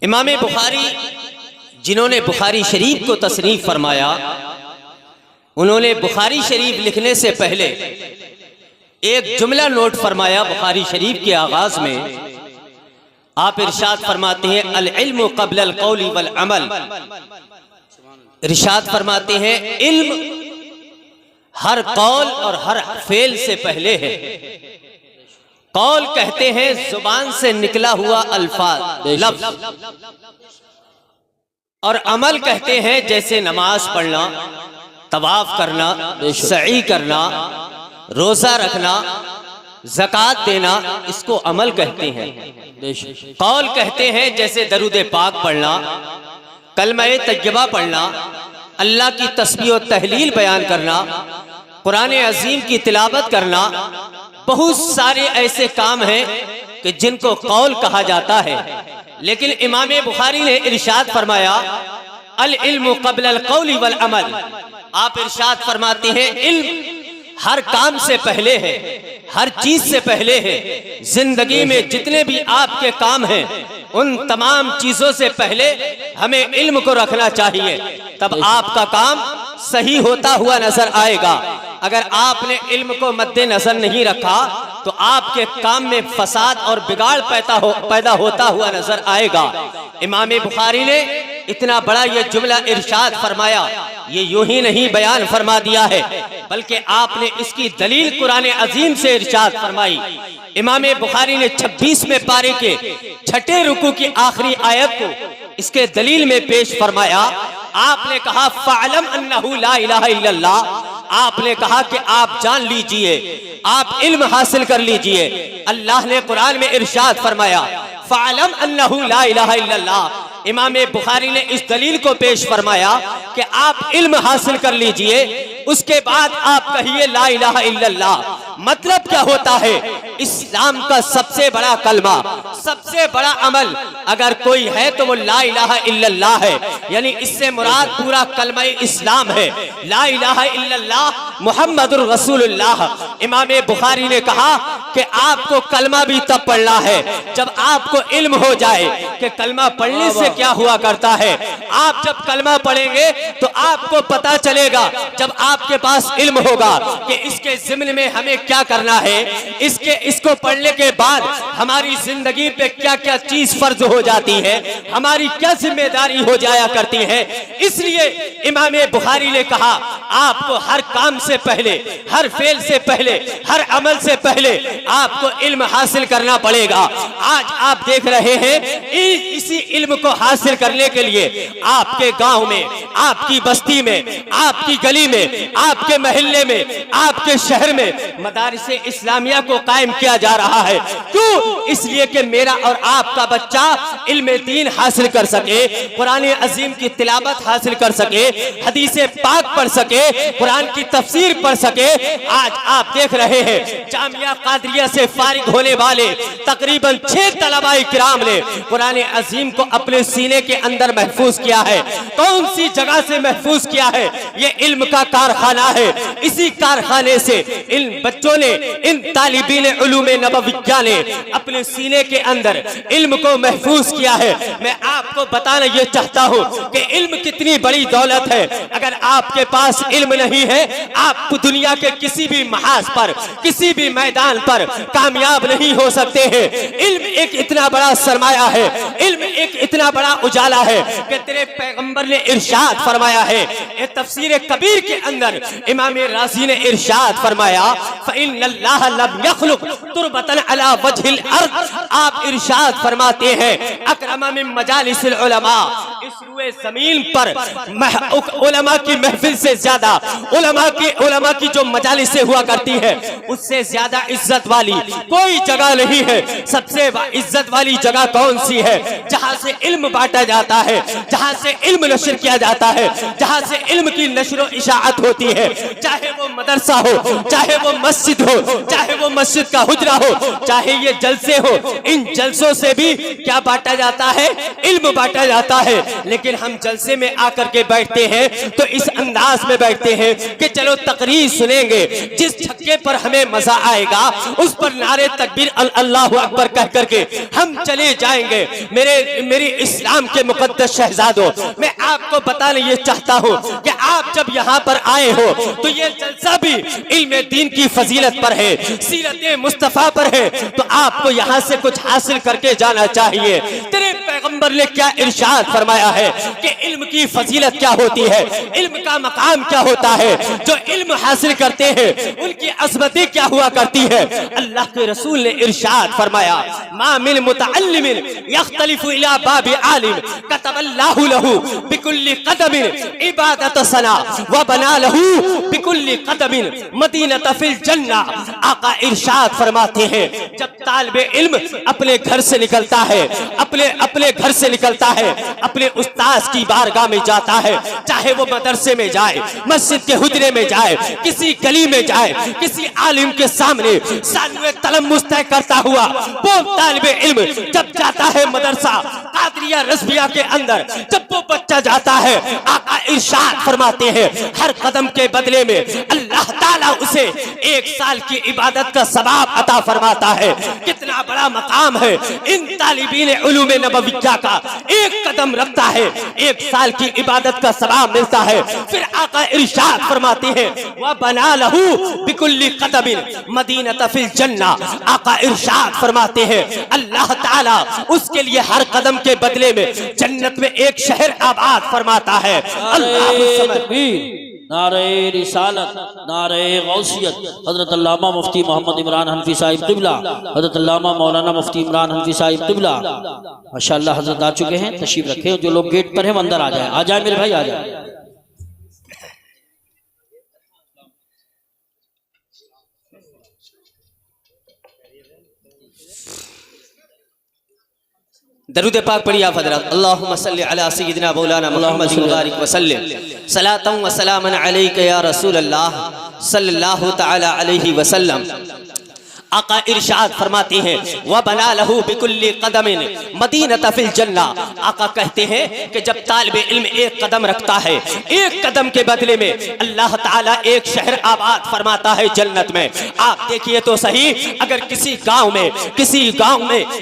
امام بخاری جنہوں نے بخاری شریف کو تصنیف فرمایا، انہوں نے بخاری شریف لکھنے سے پہلے ایک جملہ نوٹ فرمایا بخاری شریف کے آغاز میں۔ آپ ارشاد فرماتے ہیں العلم قبل القول والعمل، ارشاد فرماتے ہیں علم ہر قول اور ہر فعل سے پہلے ہے۔ قول کہتے ہیں زبان سے نکلا ہوا الفاظ لفظ، اور عمل کہتے ہیں جیسے نماز پڑھنا، طواف کرنا، سعی کرنا، روزہ رکھنا، زکوٰۃ دینا، اس کو عمل کہتے ہیں۔ قول کہتے ہیں جیسے درود پاک پڑھنا، کلمہ طیبہ پڑھنا، اللہ کی تسبیح و تہلیل بیان کرنا، قرآن عظیم کی تلاوت کرنا، بہت سارے ایسے کام ہیں کہ جن کو قول کہا جاتا ہے۔ لیکن امام بخاری نے ارشاد فرمایا العلم قبل القول والعمل۔ آپ ارشاد فرماتے ہیں علم ہر کام سے پہلے ہے، ہر چیز سے پہلے ہے۔ زندگی میں جتنے بھی آپ کے کام ہیں ان تمام چیزوں سے پہلے ہمیں علم کو رکھنا چاہیے، تب آپ کا کام صحیح ہوتا ہوا نظر آئے گا۔ اگر آپ نے علم کو مد نظر نہیں رکھا تو آپ کے کام میں فساد اور بگاڑ پیدا ہوتا ہوا نظر آئے گا۔ امام بخاری نے اتنا بڑا یہ جملہ ارشاد فرمایا، یہ یوں ہی نہیں بیان فرما دیا ہے بلکہ آپ نے اس کی دلیل قرآن عظیم سے ارشاد فرمائی۔ امام بخاری نے 26ویں پارے کے 6 رکوع کی آخری آیت کو اس کے دلیل میں پیش فرمایا۔ آپ نے کہا فَعْلَمْ أَنَّهُ لَا إِلَهَ إِلَّا اللَّهُ، آپ نے کہا کہ آپ جان لیجئے، آپ علم حاصل کر لیجئے۔ اللہ نے قرآن میں ارشاد فرمایا فَعْلَمْ أَنَّهُ لَا إِلَهَ إِلَّا اللَّهُ۔ امام بخاری نے اس دلیل کو پیش فرمایا کہ آپ علم حاصل کر لیجئے، اس کے بعد آپ کہیے لا الہ الا اللہ۔ مطلب کیا ہوتا ہے؟ اسلام کا سب سے بڑا کلمہ، سب سے بڑا عمل اگر کوئی ہے تو وہ لا الہ الا اللہ ہے، یعنی اس سے مراد پورا کلمہ اسلام ہے، لا الہ الا اللہ محمد الرسول اللہ۔ امام بخاری نے کہا کہ آپ کو کلمہ بھی تب پڑھنا ہے جب آپ کو علم ہو جائے کہ کلمہ پڑھنے سے کیا ہوا کرتا ہے۔ آپ جب کلمہ پڑھیں گے تو آپ کو پتا چلے گا، جب آپ کے پاس علم ہوگا کہ اس کے ضمن میں ہمیں کیا کرنا ہے، اس کو پڑھنے کے بعد ہماری زندگی پہ کیا کیا چیز فرض ہو جاتی ہے، ہماری کیا ذمہ داری ہو جایا کرتی ہے۔ اس لیے امام بخاری نے کہا آپ کو ہر کام سے پہلے، ہر فعل سے پہلے، ہر عمل سے پہلے آپ کو علم حاصل کرنا پڑے گا۔ آج آپ دیکھ رہے ہیں اسی علم کو حاصل کرنے کے لیے آپ کے گاؤں میں، آپ کی بستی میں، آپ کی گلی میں، آپ کے محلے میں، آپ کے شہر میں مدارس اسلامیہ کو قائم کیا جا رہا ہے۔ کیوں؟ اس لیے کہ میرا اور آپ کا بچہ علم دین حاصل کر سکے، قرآن عظیم کی تلاوت حاصل کر سکے، حدیث پاک پڑھ سکے، قرآن کی تفسیر پڑھ سکے۔ آج آپ دیکھ رہے ہیں جامعہ قادریہ سے فارغ ہونے والے تقریباً 6 طلباء کرام نے قرآن عظیم کو اپنے سینے کے اندر محفوظ کیا ہے۔ کون سی جگہ سے محفوظ کیا ہے؟ یہ علم کا کارخانہ ہے۔ اسی کارخانے سے ان بچوں نے، ان طالبین علوم نبویہ نے اپنے سینے کے اندر علم کو محفوظ کیا ہے۔ میں آپ کو بتانا یہ چاہتا ہوں کہ علم کتنی بڑی دولت ہے۔ اگر آپ کے پاس علم نہیں ہے، آپ دنیا کے کسی بھی محاذ پر، کسی بھی میدان پر کامیاب نہیں ہو سکتے ہیں۔ علم ایک اتنا بڑا سرمایہ ہے، علم ایک اتنا بڑا اجالا ہے کہ تیرے پیغمبر نے ارشاد فرمایا ہے۔ تفسیر کبیر کے اندر امام رازی نے ارشاد فرمایا فَإِنَّ اللَّهَ لَمْ يَخْلُقْ تُرْبَةً عَلَى وَجْهِ الْأَرْضِ۔ آپ ارشاد فرماتے ہیں اکرم من مجالس العلماء، اس روئے زمین پر علماء کی محفل سے زیادہ، علماء کی جو مجالس سے ہوا کرتی ہے اس سے زیادہ عزت والی کوئی جگہ نہیں ہے۔ سب سے عزت والی جگہ کون سی ہے؟ جہاں سے علم بانٹا جاتا ہے، جہاں سے علم نشر کیا جاتا ہے، جہاں سے علم کی نشر و اشاعت ہوتی ہے، چاہے وہ مدرسہ ہو، چاہے وہ مسجد ہو، چاہے وہ مسجد کا حجرہ ہو، چاہے یہ جلسے ہو۔ ان جلسوں سے بھی کیا بانٹا جاتا جاتا ہے، علم بانٹا جاتا ہے، لیکن ہم جلسے میں آ کر کے بیٹھتے ہیں تو اس انداز میں بیٹھتے ہیں کہ چلو تقریر سنیں گے، جس چھکے پر ہمیں مزہ آئے گا اس پر نعرے تکبیر اللہ اکبر کہہ کر کے ہم چلے جائیں گے۔ میری اسلام کے مقدس شہزادوں، میں آپ کو بتانا یہ چاہتا ہوں کہ آپ جب یہاں پر آئے ہو تو یہ جلسہ بھی علم دین کی فضیلت پر ہے، سیرت مصطفیٰ پر ہے، تو آپ کو یہاں سے کچھ حاصل کر کے جانا چاہیے۔ تیرے پیغمبر نے کیا ارشاد فرمایا ہے کہ علم کی فضیلت کیا ہوتی ہے، علم کا مقام کیا ہوتا ہے، جو علم حاصل کرتے ہیں ان کی عظمتیں کیا ہوا کرتی ہے۔ اللہ کے رسول نے ارشاد فرمایا، ما من متعلم یختلف الی باب عالم کتب اللہ له بکل قدم عبادت سنا وبنا له بکل قدم مدینہ فی الجنہ۔ آقا ارشاد فرماتے ہیں جب طالب علم اپنے گھر سے نکلتا ہے، اپنے گھر سے نکلتا ہے، اپنے استاذ کی بارگاہ میں جاتا ہے، چاہے وہ مدرسے میں جائے، مسجد کے حجرے میں جائے، کسی گلی میں جائے، کسی عالم کے سامنے ثانوی تلمس طے کرتا ہوا وہ طالب علم جب جاتا ہے مدرسہ قادریہ رضویہ کے اندر، جب وہ بچہ جاتا ہے، آقا ارشاد فرماتے ہیں ہر قدم کے بدلے میں اللہ تعالیٰ اسے 1 سال کی عبادت کا ثواب عطا فرماتا ہے۔ کتنا بڑا مقام ہے ان طالبین علوم نبویہ کا، 1 قدم رکھتا ہے 1 سال کی عبادت کا ثواب ملتا ہے۔ پھر آقا ارشاد فرماتے ہیں وَبَنَا لَهُ بِكُلِّ قَدَمٍ مَدِينَةَ فِي الْجَنَّةِ۔ آقا ارشاد فرماتے ہیں اللہ تعالیٰ اس کے لیے ہر قدم کے بدلے میں جنت میں ایک شہر آباد فرماتا ہے۔ نعرہ رسالت، نعرہ غوثیت، حضرت علامہ مفتی محمد عمران حنفی صاحب قبلہ، حضرت علامہ مولانا مفتی عمران حنفی صاحب قبلہ ماشاءاللہ حضرت آ چکے ہیں، تشریف رکھیں، جو لوگ گیٹ پر ہیں وہ اندر آ جائیں، آ جائیں میرے بھائی آ جائیں۔ درود پاک پڑھی آپ حضرات، اللہم صلی علی سیدنا مولانا محمد مبارک وسلم، صلاۃ و سلاما علیک یا رسول اللہ صلی اللہ تعالی علیہ وسلم۔ آقا ارشاد فرماتے ہیں وَبَنَا لَهُ بِكُلِّ قَدَمٍ مَدِينَةَ فِي الْجَنَّةِ۔ آقا کہتے ہیں کہ جب طالب علم 1 قدم رکھتا ہے، 1 قدم کے بدلے میں اللہ تعالیٰ 1 شہر آباد فرماتا ہے جنت میں۔ آپ دیکھئے تو صحیح، اگر کسی گاؤں میں،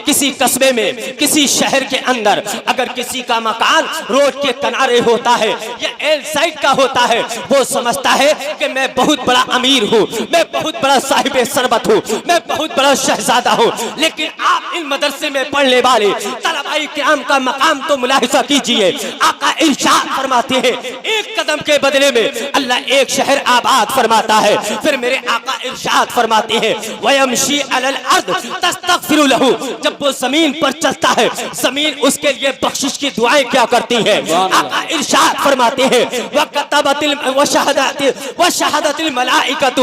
کسی قصبے میں، کسی شہر کے اندر اگر کسی کا مکان روڈ کے کنارے ہوتا ہے یا ایل سائٹ کا ہوتا ہے، وہ سمجھتا ہے کہ میں بہت بڑا امیر ہوں، میں بہت بڑا صاحب ثروت ہوں، میں بہت بڑا شہزادہ ہوں۔ لیکن آپ ان مدرسے میں پڑھنے والے طلباء کرام کا مقام تو ملاحظہ کیجئے۔ آقا ارشاد فرماتے ہیں 1 قدم کے بدلے میں اللہ 1 شہر آباد فرماتا ہے۔ پھر میرے آقا ارشاد فرماتے ہیں وَيَمْشِي عَلَى الْأَرْضِ تَسْتَغْفِرُ لَهُ۔ جب وہ زمین پر چلتا ہے، زمین اس کے لیے بخشش کی دعائیں کیا کرتی ہے۔ آقا ارشاد فرماتے ہیں وَشَهَدَتِ الْمَلَائِكَةُ۔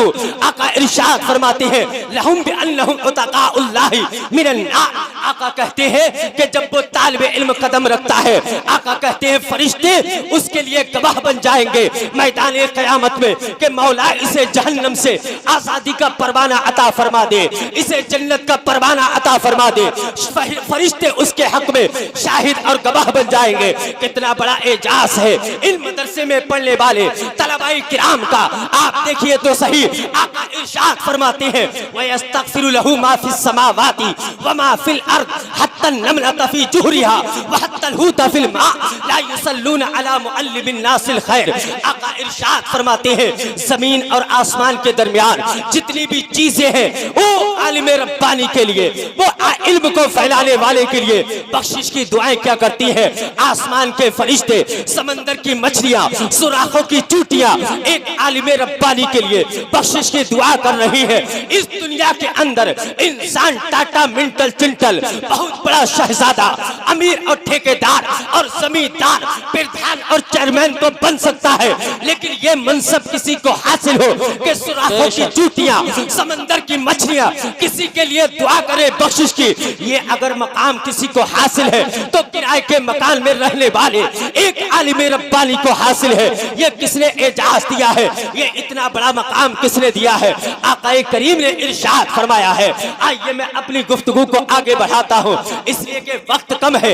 آقا ارشاد فرماتے ہیں لَهُمْ بِأَنَّهُمْ عُتَقَاءُ اللَّهِ مِنَ النَّارِ۔ آقا کہتے ہیں کہ جب وہ طالب علم قدم رکھتا ہے، آقا کہتے ہیں فرشتے اس کے لیے گواہ بن جائیں گے میدان قیامت میں کہ مولا اسے جہنم سے آزادی کا پروانہ عطا فرما دے، اسے جنت کا پروانہ عطا فرما دے۔ فرشتے اس کے حق میں شاہد اور گواہ بن جائیں گے۔ کتنا بڑا اعجاز ہے ان مدرسے میں پڑھنے والے طلباء کرام کا۔ آپ دیکھئے تو صحیح، آقا ارشاد فرماتے ہیں وَيَسْتَغْفِرُ لَهُ مَا فِي السَّمَاوَاتِ وَمَا فِي الْأَرْضِ حَتَّى النَّمْلَةَ فِي جُحْرِهَا وَحَتَّى الْحُوتَ فِي الْمَاءِ لَا يُصَلُّونَ عَلَى مُعَلِّمِ النَّاسِ الْخَيْرِ۔ آقا ارشاد فرماتے ہیں زمین اور آسمان کے درمیان جتنی بھی چیزیں ہیں وہ عالم ربانی کے لیے، وہ علم کو پھیلانے والے کے لیے بخشش کی دعائیں کیا کرتی ہیں۔ آسمان کے فرشتے، سمندر کی مچھلیاں، سوراخوں کی چوٹیاں ایک عالم ربانی کے لیے بخشش کی دعا کر رہی ہے۔ اس دنیا کے اندر انسان ٹاٹا منٹل چنٹل بہت بڑا شہزادہ، امیر اور ٹھیکیدار اور زمیندار، پردھان اور چیئرمین تو بن سکتا ہے، لیکن یہ منصب کسی کو حاصل ہو کہ سوراخوں کی چوٹیاں، سمندر کی مچھلیاں کسی کے لیے دعا کرے بخشش کی، یہ اگر مقام کسی کو حاصل ہے تو کرائے کے مکان میں رہنے والے ایک عالم ربانی کو حاصل ہے۔ یہ کس نے اعجاز دیا ہے، یہ اتنا بڑا مقام کس نے دیا ہے؟ آقا کریم نے ارشاد فرمایا ہے۔ آئیے میں اپنی گفتگو کو آگے بڑھاتا ہوں اس لیے کہ وقت کم ہے،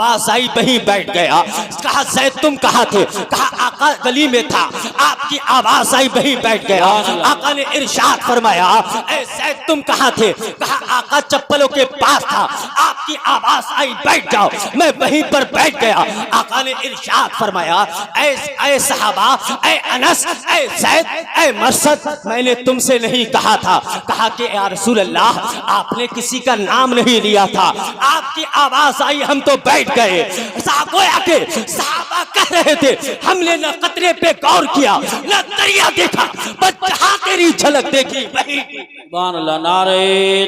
آواز آئی وہیں بیٹھ گیا. کہا زید تم کہاں تھے؟ کہا آقا گلی میں تھا. آپ کی آواز آئی وہیں بیٹھ گیا. آقا نے ارشاد فرمایا اے زید تم کہاں تھے؟ کہا آقا چپلوں کے پاس تھا. آپ کی آواز آئی بیٹھ جاؤ. میں وہیں پر بیٹھ گیا. آقا نے ارشاد فرمایا اے صحابہ، اے انس، اے زید، اے مرثد، میں نے تم سے نہیں کہا تھا. کہا کہ یا رسول اللہ آپ نے کسی کا نام نہیں لیا تھا، آپ کی آواز آئی ہم تو بیٹھ گئے. گویا کہ صحابہ کہہ رہے تھے ہم نے نہ قطرے پہ غور کیا نہ دریا دیکھا، بس جہاں تیری جھلک دیکھی وہی. سبحان اللہ. نعرہ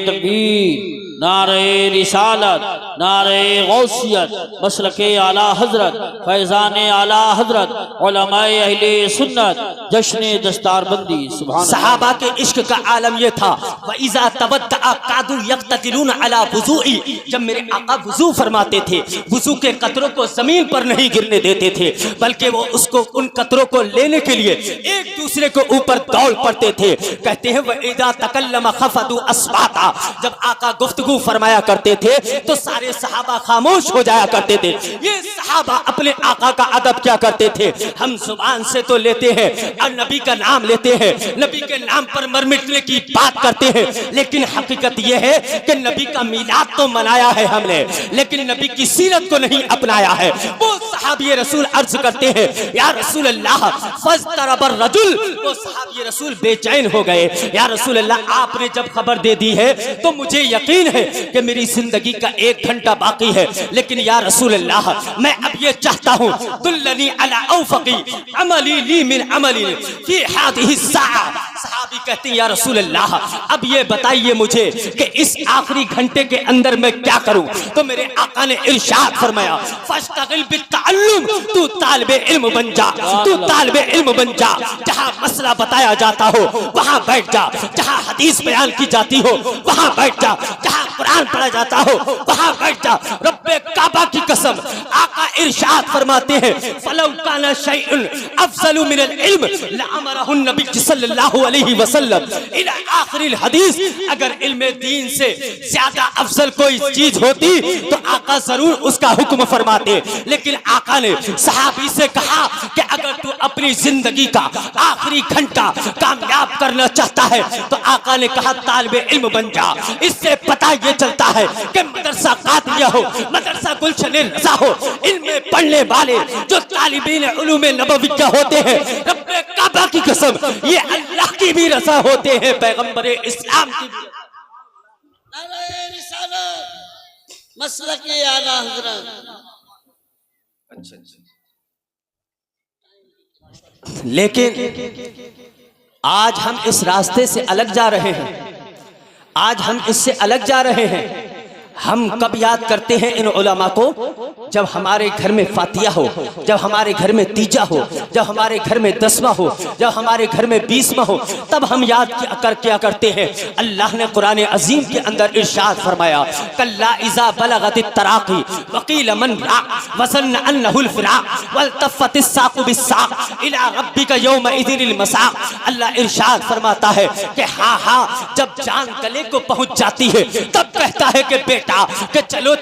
تکبیر، نعرہ رسالت، نعرہ غوثیت، مسلک اعلی حضرت، فیضان اعلی حضرت، علماء اہل سنت، جشن دستار بندی. سبحان اللہ. صحابہ کے عشق کا عالم یہ تھا وَإِذَا تَوَدَّعَ قَعْدُوا يَقْتَتِلُونَ عَلَى وُضُوءِ. جب میرے آقا وضو فرماتے تھے وضو کے قطروں کو زمین پر نہیں گرنے دیتے تھے، بلکہ وہ اس کو ان قطروں کو لینے کے لیے ایک دوسرے کو اوپر دوڑ پڑتے تھے. کہتے ہیں وَإِذَا تَكَلَّمَ خَفَضُوا أَصْوَاتًا. جب آقا گفتگو فرمایا کرتے تھے تو سارے صحابہ خاموش ہو جایا کرتے تھے. یہ صحابہ اپنے آقا کا ادب کیا کرتے تھے؟ ہم زبان سے تو لیتے ہیں اور نبی کا نام لیتے ہیں، نبی کے نام پر مر مٹنے کی بات کرتے ہیں، لیکن حقیقت یہ ہے کہ نبی کا میلاد تو منایا ہے ہم نے، لیکن نبی کی سیرت کو نہیں اپنایا ہے. وہ صحابی رسول عرض کرتے ہیں یا رسول اللہ فاضطرب الرجل. وہ صحابی رسول بے چین ہو گئے. یا رسول اللہ آپ نے جب خبر دے دی ہے تو مجھے یقین ہے کہ میری زندگی کا 1 گھنٹہ باقی ہے، لیکن یا رسول اللہ میں اب یہ چاہتا ہوں دلنی علی اوفقی عملی لی من عملی فی هذه الساعة. صحابی کہتے ہیں یا رسول اللہ اب یہ بتائیے مجھے کہ اس آخری گھنٹے کے اندر میں کیا کروں. تو میرے آقا نے ارشاد فرمایا فاشتغل بالتعلم. تو طالب علم بن جا، تو طالب علم بن جا. جہاں مسئلہ بتایا جاتا ہو وہاں بیٹھ جا، جہاں حدیث بیان کی جاتی ہو وہاں بیٹھ جا، جہاں قرآن پڑھا جاتا ہو وہاں بیٹھ جا. رب کعبہ کی قسم آقا ارشاد فرماتے ہیں فلو کان شیء افضل من العلم لامرہ النبی صلی اللہ علیہ وسلم الى آخر الحدیث. اگر علم دین سے زیادہ افضل کوئی چیز ہوتی تو آقا ضرور اس کا حکم فرماتے، لیکن آقا نے صحابی سے کہا کہ اگر تو اپنی زندگی کا آخری گھنٹہ کامیاب کرنا چاہتا ہے تو آقا نے کہا طالب علم بن جا. اس سے پتہ یہ چلتا ہے کہ مدرسہ قادریہ ہو، مدرسہ گلشن رضا ہو، علم پڑھنے والے جو طالبین علوم نبویہ ہوتے ہیں رب کعبہ کی قسم یہ اللہ کی بھی رضا ہوتے ہیں، پیغمبر اسلام کی بھی. نعرہ رسالت، مسلک اعلی حضرت. لیکن آج ہم اس راستے سے الگ جا رہے ہیں، آج ہم اس سے الگ جا رہے ہیں. ہم کب یاد کرتے ہیں ان علماء کو؟ جب ہمارے گھر میں فاتحہ ہو، جب ہمارے گھر میں تیجہ ہو، جب ہمارے گھر میں 10واں ہو، جب ہمارے گھر میں 20واں ہو، تب ہم یاد کیا کرتے ہیں. اللہ نے قرآن عظیم کے اندر ارشاد فرمایا کلا اذا بلغت التراقی وقیل من راق وظن انہ الفراق والتفت الساق بالساق الى ربک یومئذ المساق. اللہ ارشاد فرماتا ہے کہ ہاں جب جان گلے کو پہنچ جاتی ہے تب کہتا ہے کہ بیٹا کہ چلو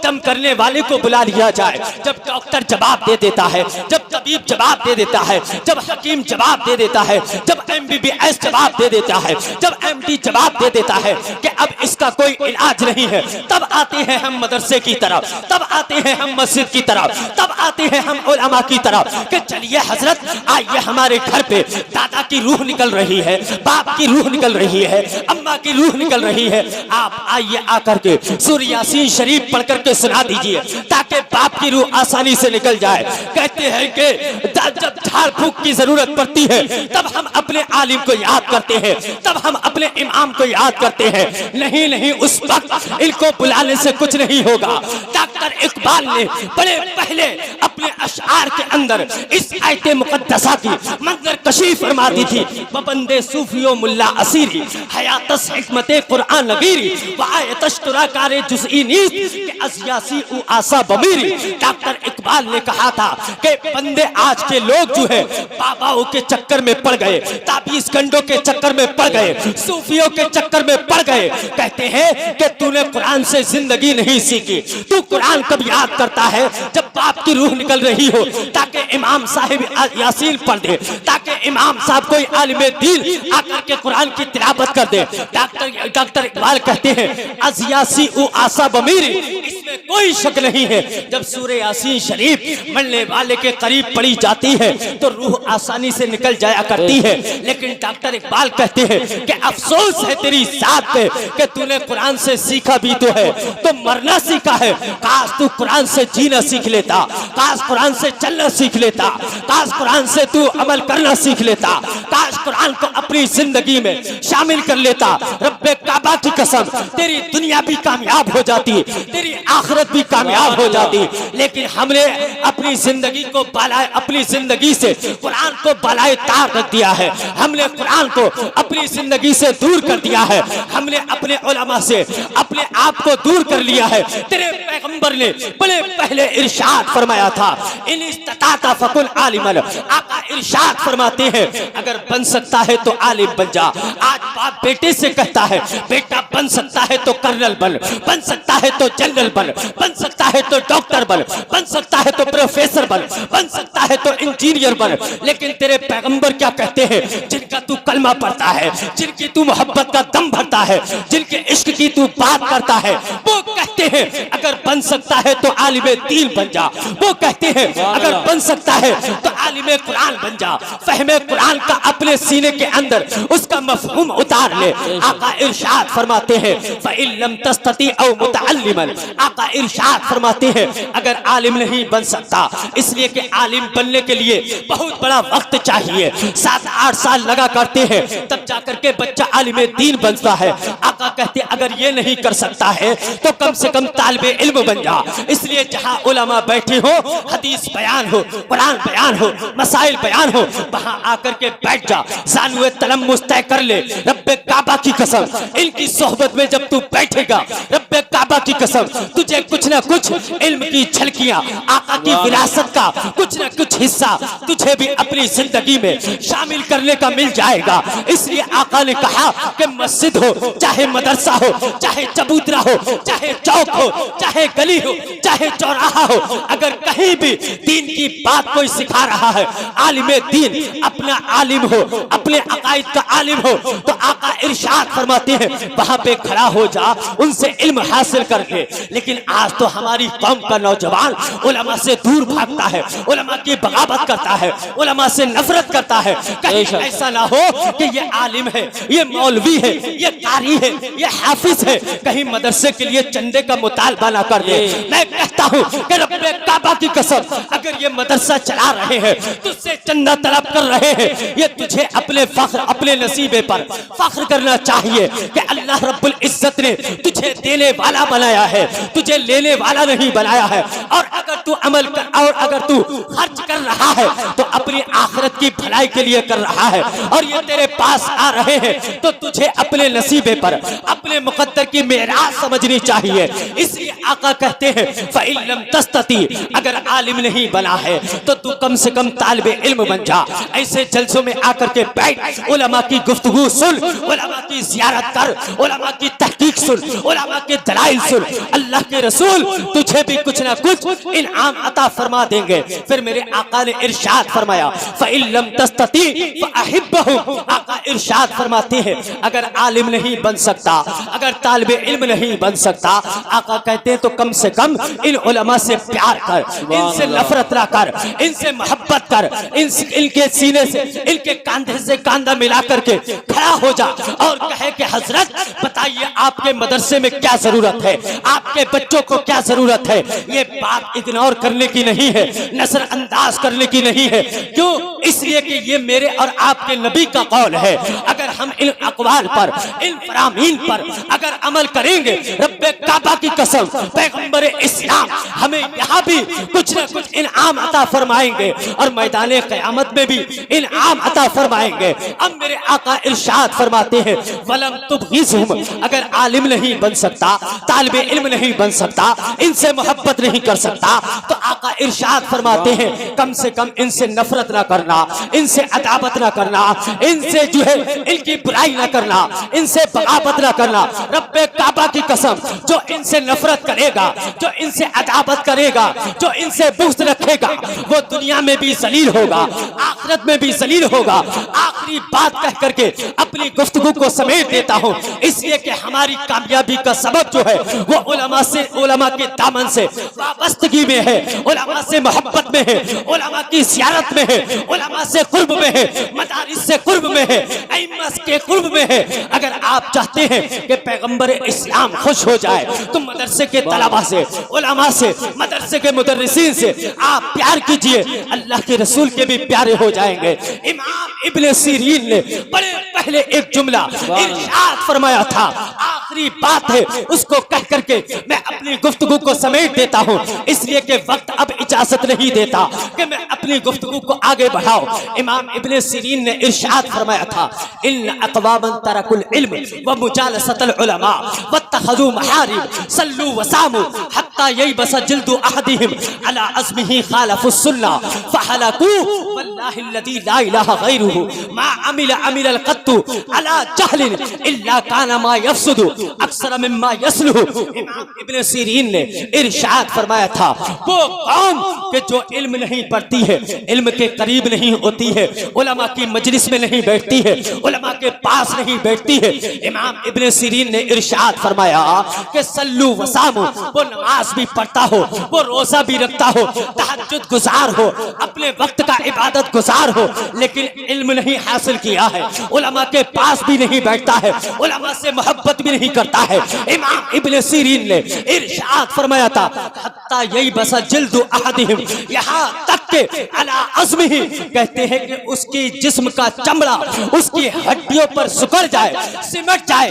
دم کرنے والے کو بلا لیا جائے. جب ڈاکٹر جواب دے دیتا ہے، جب طبیب جواب دے دیتا ہے، جب حکیم جواب دے دیتا ہے، جب MBBS جواب دے دیتا ہے، جب MD جواب دے دیتا ہے کہ اب اس کا کوئی علاج نہیں ہے، تب آتے ہیں ہم مدرسے کی طرف، تب آتے ہیں ہم مسجد کی طرف، تب آتے ہیں ہم علماء کی طرف کہ چلیے حضرت آئیے ہمارے گھر پہ دادا کی روح نکل رہی ہے، باپ کی روح نکل رہی ہے، اماں کی روح نکل رہی ہے، آپ آئیے آ کر کے سورہ یاسین شریف پڑھ کر کے سنا دیجئے تاکہ باپ کی روح آسانی سے نکل جائے. کہتے ہیں کہ جب جھاڑ پھونک کی ضرورت پڑتی ہے تب ہم اپنے عالم کو یاد کرتے ہیں، تب ہم اپنے امام کو یاد کرتے ہیں. نہیں اس وقت ان کو بلانے سے کچھ نہیں ہوگا. ڈاکٹر اقبال نے بڑے پہلے اپنے اشعار کے اندر اس آیت مقدسہ کی منظر کشی فرما دی تھی بندے صوفی و ملا اسیری حیاتس حکمت قرآن نگیری و آیت اشتراکار جزئی نیست کہ ازیاسی او آسا بمیری. ڈاکٹر اقبال نے کہا تھا کہ بندے آج کے لوگ جو ہے باباؤں کے چکر میں پڑ گئے، تعبیز گنڈوں کے چکر میں پڑ گئے، صوفیوں کے چکر میں پڑ گئے. کہتے ہیں کہ تو نے قرآن سے زندگی نہیں سیکھی، تو قرآن قرآن کب یاد کرتا ہے؟ جب باپ کی روح نکل رہی ہو، تاکہ امام صاحب یاسین پڑھ دے، تاکہ امام صاحب کوئی عالم دین آ کر کے قرآن کی تلاوت کر دے۔ ڈاکٹر اقبال کہتے ہیں از یاسی او آسا بمیری، اس میں کوئی شک نہیں ہے جب سورہ یاسین شریف مرنے والے کے قریب پڑھی جاتی ہے تو روح آسانی سے نکل جایا کرتی ہے۔ لیکن ڈاکٹر اقبال کہتے ہیں کہ افسوس ہے تیری ذات پہ کہ تو نے قرآن سے سیکھا بھی تو ہے تو مرنا سیکھا ہے۔ کاش تو قرآن سے جینا سیکھ لیتا، کاش قرآن سے چلنا سیکھ لیتا، کاش قرآن سے تو عمل کرنا سیکھ لیتا، کاش قرآن کو اپنی زندگی میں شامل کر لیتا۔ رب کعبہ کی قسم تیری دنیا بھی کامیاب ہو جاتی، تیری آخرت بھی کامیاب ہو جاتی، لیکن ہم نے اپنی زندگی کو بالائے، اپنی زندگی سے قرآن کو بالائے تار رکھ دیا ہے، ہم نے قرآن کو اپنی زندگی سے دور کر دیا ہے، ہم نے اپنے علماء سے اپنے آپ کو دور کر لیا ہے۔ تیرے پیغمبر نے بڑے پہلے ارشاد فرمایا تھا ان استطاعت فکن عالما، آقا ارشاد فرماتے ہیں اگر بن سکتا ہے تو عالم بن جا۔ آج باپ بیٹے سے کہتا ہے بیٹا بن سکتا ہے تو کرنل بن سکتا ہے تو جنرل بن سکتا ہے تو ڈاکٹر بن سکتا ہے تو پروفیسر بن سکتا ہے تو انجینئر بن، لیکن تیرے پیغمبر کیا کہتے ہیں؟ جن کا تو کلمہ پڑھتا ہے، جن کی تو محبت کا دم بھرتا ہے، جن کے عشق کی تو بات کرتا ہے، وہ کہتے ہیں اگر بن سکتا ہے تو عالم دین بن جا۔ وہ کہتے ہیں اگر بن سکتا ہے تو عالم قرآن بن جا، فہم قرآن کا اپنے سینے کے اندر اس کا مفہوم اتار لے۔ آقا ارشاد فرماتے ہیں فَإِن لَمْ تَسْتَطِعْ أَوْ مُتَعَلِّمًا، آقا ارشاد فرماتے ہیں اگر عالم نہیں بن سکتا، اس لیے کہ عالم بننے کے لیے بہت بڑا وقت چاہیے، 7-8 سال لگا کرتے ہیں تب جا کر کے بچہ عالم دین بنتا ہے۔ آقا کہتے ہیں اگر یہ نہیں کر سکتا ہے تو کم سے کم طالب علم بن جا۔ اس لیے جہاں علماء بیٹھے ہو، حدیث بیان ہو، قرآن بیان ہو، مسائل بیان ہو، وہاں آ کر کے بیٹھ جا، زانوے تلمس طے کر لے۔ رب کعبہ کی قسم ان کی صحبت میں جب تو بیٹھے گا، رب کعبہ کی قسم تجھے کچھ نہ کچھ علم کی جھلکیاں، آقا کی وراثت کا کچھ نہ کچھ حصہ تجھے بھی اپنی زندگی میں شامل کرنے کا مل جائے گا۔ اس لیے آقا نے کہا کہ مسجد ہو، چاہے مدرسہ ہو، چاہے چبوترا ہو، چاہے چوک ہو، چاہے گلی ہو، چاہے چوراہا ہو، اگر کہیں بھی دین کی بات کوئی سکھا رہا ہے، عالم دین اپنا عالم ہو، اپنے عقائد کا عالم ہو، تو آقا ارشاد فرماتے ہیں وہاں پہ کھڑا ہو جا، ان سے علم حاصل کر لے۔ لیکن آج تو ہماری قوم کا نوجوان علماء سے دور بھاگتا ہے، علماء کی بغاوت کرتا ہے، علماء سے نفرت کرتا ہے۔ کہیں ایسا نہ ہو کہ یہ عالم ہے، یہ مولوی ہے، یہ قاری ہے، یہ حافظ ہے، کہیں مدرسے کے لیے چندے کا مطالبہ نہ کر دے۔ میں کہتا ہوں کہ رب کعبہ کی قسم اگر یہ مدرسہ چلا رہے ہیں، تجھ سے چندہ طلب کر رہے ہیں، یہ تجھے اپنے فخر، اپنے نصیبے پر فخر کرنا چاہیے کہ اللہ رب العزت نے تجھے دینے والا بنایا ہے، تجھے لینے والا نہیں بنایا ہے۔ اور اگر تو عمل کر، اور اگر تو خرچ کر رہا ہے تو اپنی آخرت کی بھلائی کے لیے کر رہا ہے، اور یہ تیرے پاس آ رہے ہیں تو تجھے اپنے نصیبے پر، اپنے مقدر کی معراج سمجھنی چاہیے۔ اس لیے آقا کہتے ہیں فَإِن لَمْ تَسْتَطِعْ، اگر عالم نہیں بنا ہے تو تو کم سے کم طالب علم بن جا۔ ایسے جلسوں میں آ کر کے بیٹھ، علماء کی گفتگو سن، علماء کی زیارت کر، علماء کی تحقیق سن، علماء کے دلائل سن۔ اللہ کے رسول تجھے بھی کچھ نہ کچھ انعام عطا فرما دیں گے۔ پھر میرے آقا نے ارشاد فرمایا فَإِن لَمْ تَسْتَطِعْ فَأَحِبَّهُمْ، آقا ارشاد فرماتے ہیں اگر عالم نہیں بن سکتا، اگر طالب علم نہیں بن سکتا، آقا کہتے ہیں تو کم سے کم ان علماء سے پیار کر، ان سے نفرت نہ کر، ان سے محبت کر، ان کے سینے سے، ان کے کاندھے سے کاندھا ملا کر کے کھڑا ہو جا اور کہے کہ حضرت بتائیے آپ کے مدرسے میں کیا ضرورت ہے، آپ کے بچوں کو کیا ضرورت ہے۔ یہ بات اگنور کرنے کی نہیں ہے، نظر انداز کرنے کی نہیں ہے۔ کیوں؟ اس لیے کہ یہ میرے اور آپ کے نبی کا قول ہے۔ اگر ہم ان اقوال پر، ان فرامین پر اگر عمل کریں گے، رب کعبہ کی قسم پیغمبر اسلام ہمیں یہاں بھی کچھ نہ کچھ انعام عطا فرمائیں گے اور میدان قیامت میں بھی انعام عطا فرمائیں گے۔ اب میرے آقا ارشاد فرماتے ہیں وَلَمْ تُبْغِضْهُمْ، اگر عالم نہیں بن سکتا، طالب علم نہیں بن سکتا، ان سے محبت نہیں کر سکتا، تو آقا ارشاد فرماتے ہیں کم سے کم ان سے نفرت نہ کرنا۔ کرنا، ان سے عداوت نہ کرنا، ان سے جو ہے ان کی برائی نہ کرنا، ان سے بغاوت نہ کرنا۔ رب کعبہ کی قسم، جو ان سے نفرت کرے گا، جو ان سے عداوت کرے گا، جو ان سے بغض رکھے گا، وہ دنیا میں بھی ذلیل ہوگا، آخرت میں بھی ذلیل ہوگا۔ آخری بات کہہ کر کے اپنی گفتگو کو سمیٹ دیتا ہوں، اس لیے کہ ہماری کامیابی کا سبب جو ہے وہ علماء کے دامن سے وابستگی میں ہے، علماء سے محبت میں ہے، علماء کی زیارت میں ہے، علماء سے قرب میں ہے، مدارس سے قرب میں ہے، ائمہ کے قرب میں ہے۔ اگر آپ چاہتے ہیں کہ پیغمبر اسلام خوش ہو جائے تو مدرسے کے طلباء سے، علماء سے، مدرسے کے مدرسین سے آپ پیار کیجئے، اللہ کے رسول کے بھی پیارے ہو جائیں گے۔ امام ابن سیرین نے بڑے پہلے ایک جملہ ارشاد فرمایا تھا، آخری بات ہے، اس کو کہہ کر کے میں اپنی گفتگو کو سمیٹ دیتا ہوں، اس لیے کہ وقت اب اجازت نہیں دیتا کہ میں اپنی گفتگو کو آگے بڑھاؤں۔ امام ابن سیرین نے ارشاد فرمایا تھا، ان اقواما ترکوا العلم ومجالسة العلماء واتخذوا محارم صلوا وصاموا حتى ييبس جلد احدهم على عزمه خالف السنة فهلكوا والله الذي لا اله غيره ما عمل القط على جهل الا كان ما يفسد اکثر مما يصلح۔ امام ابن سیرین نے ارشاد فرمایا تھا، وہ قوم کہ جو علم نہیں پڑھتی ہے، علم کے قریب نہیں ہوتی ہے، علماء کی مجلس میں نہیں بیٹھتی ہے، علماء کے پاس نہیں بیٹھتی ہے، امام ابن سیرین نے ارشاد فرمایا کہ صلو وصامو، وہ نماز بھی پڑھتا ہو، وہ روزہ بھی رکھتا ہو، تہجد گزار ہو، اپنے وقت کا عبادت گزار ہو، لیکن علم نہیں حاصل کیا ہے، علماء کے پاس بھی نہیں بیٹھتا ہے، علماء سے محبت بھی نہیں کرتا ہے۔ امام ابن سیرین نے ارشاد فرمایا تھا، حتی ییبس جلد احدہم، یہاں تک کہ علی عظمہ، کہتے ہیں کہ اس کی جسم کا چمڑا اس کی ہڈیوں پر سکڑ جائے، سمٹ جائے،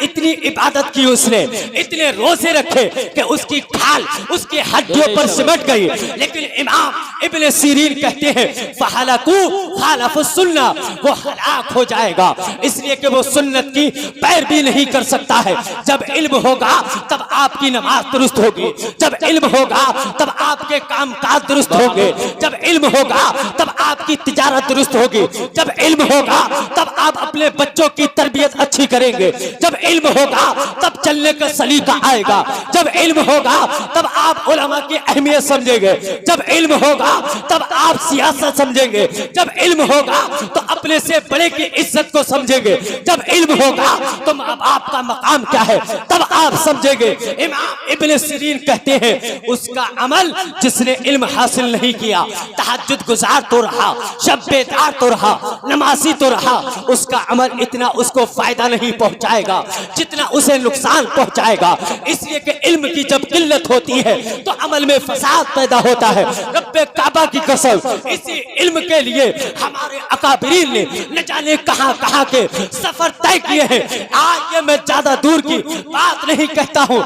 اتنی عبادت کی اس نے، اتنے روزے رکھے کہ اس کی کھال اس کی ہڈیوں پر سمٹ گئی، لیکن امام ابن سیرین کہتے ہیں فَحَلَكُوا خَالَفُ السُّنَّةِ، وہ ہلاک ہو جائے گا، اس لیے کہ وہ سنت کی پیروی نہیں کر سکتا ہے۔ جب علم ہوگا تب آپ کی نماز درست ہوگی، جب علم ہوگا تب آپ کے کام کاج درست ہوں گے، جب علم ہوگا تب آپ کی تجارت درست ہوگی، جب علم ہوگا تب آپ اپنے بچوں کی تربیت اچھی کریں گے، جب علم ہوگا تب چلنے کا سلیقہ آئے گا، جب علم ہوگا تب آپ علماء کی اہمیت سمجھیں گے، جب علم ہوگا تب آپ سیاست سمجھیں گے، جب علم ہوگا تو اپنے سے بڑے کی عزت کو سمجھیں گے، جب علم ہوگا تو ماں باپ کا مقام کیا ہے تب آپ سمجھیں گے۔ امام ابن سیرین کہتے ہیں اس کا عمل، جس نے علم حاصل نہیں کیا، تہجد گزار تو رہا، شب بیدار تو رہا، نمازی تو رہا، اس کا عمل اتنا اس کو فائدہ نہیں پہنچائے گا جتنا اسے نقصان پہنچائے گا، اس لیے کہ علم کی جب قلت ہوتی ہے تو عمل میں فساد پیدا ہوتا ہے۔ رب کعبہ کی قسم، اسی علم کے لیے ہمارے اکابرین نے نہ جانے کہاں کہاں کے سفر طے کیے ہیں۔ آج یہ میں زیادہ دور کی بات نہیں کہتا ہوں،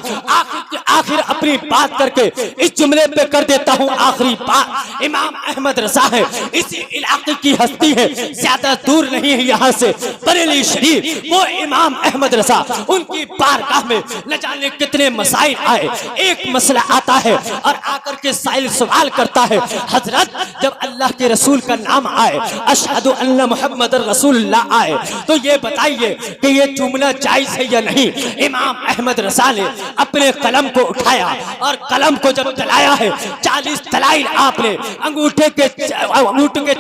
آخر اپنی بات کر کے اس جملے پہ کر دیتا ہوں آخری بات۔ امام احمد رضا ہے، اسی علاقے کی ہستی ہے، زیادہ دور نہیں ہے یہاں سے، بریلی شریف، وہ امام احمد رضا، ان کی بارگاہ میں نہ جانے کتنے مسائل آئے۔ ایک مسئلہ آتا ہے اور آ کر کے سائل سوال کرتا ہے، حضرت جب اللہ کے رسول کا نام آئے، اشہد ان محمد رسول اللہ آئے، تو یہ بتائیے کہ یہ چومنا جائز ہے یا نہیں؟ امام احمد رضا نے اپنے قلم کو اٹھایا اور قلم کو جب چلایا ہے 40 دلائل آپ نے انگوٹھے کے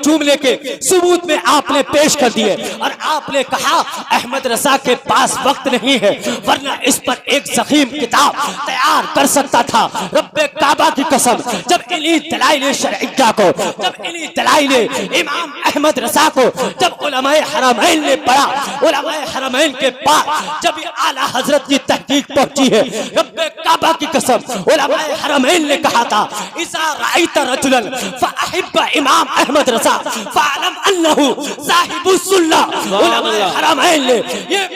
چومنے کے ثبوت میں آپ نے پیش کر دیے، اور آپ نے کہا احمد رضا کے پاس وقت نہیں ہے، ورنہ اس پر ایک ضخیم کتاب تیار کر سکتا تھا۔ رب کعبہ کی قسم، جب انہی دلائل شرعیہ کو، جب انہی دلائل امام احمد رضا کو جب علماء حرمین نے پڑھا، علماء حرمین کے پاس جب اعلیٰ حضرت کی تحقیق پہنچی ہے، رب کعبہ کی قسم علماء حرمین نے کہا تھا اذا رأیت رجلا فاحب امام احمد رضا فاعلم انہ صاحب السنہ۔ علماء حرمین نے یہ